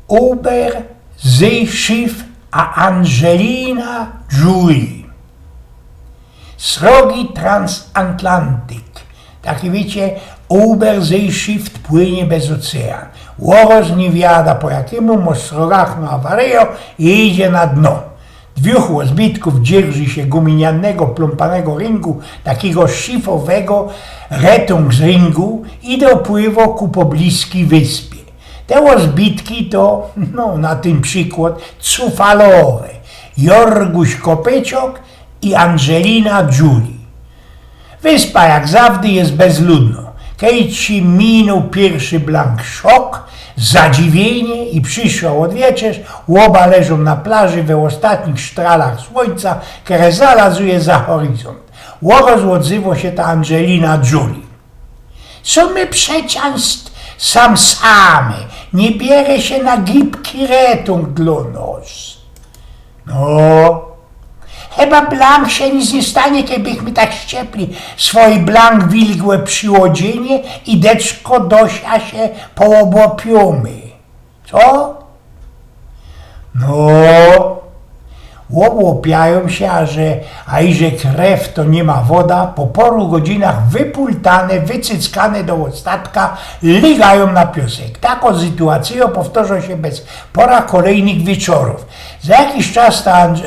Uber, Schiff a Angelina Jolie. Srogi transatlantyk. Taki wiecie, Uber, Schiff płynie bez ocean. Łoros nie wiada po jakiemu mostrogach na awaryjo i idzie na dno. Dwóch rozbitków dzierży się guminianego, plumpanego ringu, takiego szifowego Rettungsringu i dopływo ku pobliskiej wyspie. Te rozbitki to, na ten przykład, cufalowe. Jorguś Kopyczok i Angelina Jolie. Wyspa jak zawdy jest bezludno. Kiedy ci minął pierwszy blank szok, zadziwienie i przyszło odwieczerz, łoba leżą na plaży we ostatnich stralach słońca, które zalazuje za horyzont. Łoros odzywa się ta Angelina Jolie. Co my przecież same, nie bierze się na gibki retung dla nas. Chyba blank się nic nie stanie, kiedybyśmy tak ściepli swoje blank wilgłe przyłodzenie i deczko dosia się poobłopiamy. Co? Obłopiają się, a iże krew to nie ma woda, po paru godzinach wypultane, wycyckane do ostatka, ligają na piosek. Taką sytuację powtórzą się bez pora kolejnych wieczorów. Za jakiś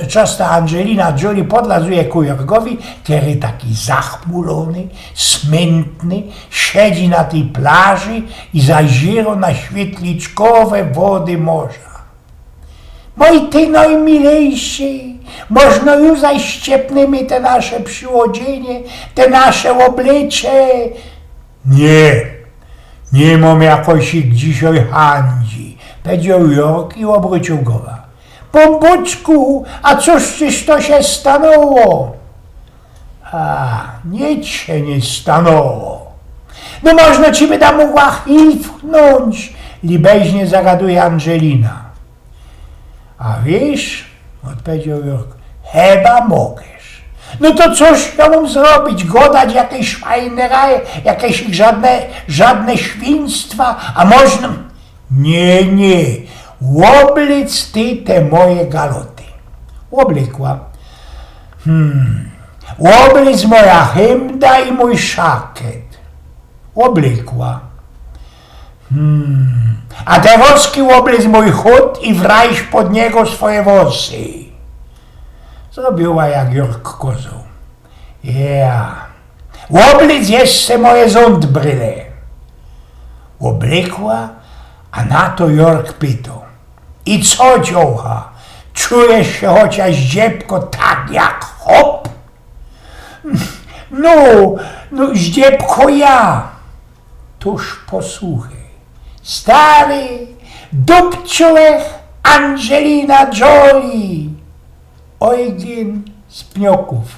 czas ta Angelina Jolie podlazuje ku Jorgowi, który taki zachmulony, smętny, siedzi na tej plaży i zajrzał na świetliczkowe wody morza. Moi ty najmilejszy, można już zaściepnemy te nasze przyłodzenie, te nasze oblicze. Nie mam jakoś ich dzisiaj handzi, powiedział Jork i obrócił głowa. Bombuczku, a cóż to się stanęło? Nic się nie stanęło. Można ci by da mogła chwilnąć, libeźnie zagaduje Angelina. A wiesz, odpowiedział Jork, chyba mogesz. To coś ja mam zrobić, godać jakieś szwajneraje, jakieś żadne świństwa, a można... Nie, oblic ty te moje galoty. Oblikła. Oblic moja hymda i mój szakiet. Oblikła. A teraz oblic mój chód i wrajś pod niego swoje włosy. Zrobiła jak Jork kozą. Oblic jeszcze moje ządbryle. Oblikła, a na to Jork pytał. I co, dziołcha? Czujesz się chociaż dziebko tak jak hop? Zdziebko ja. Tuż posłuchaj. Stary, dupciułech Angelina Jolie. Ojgien z pnioków.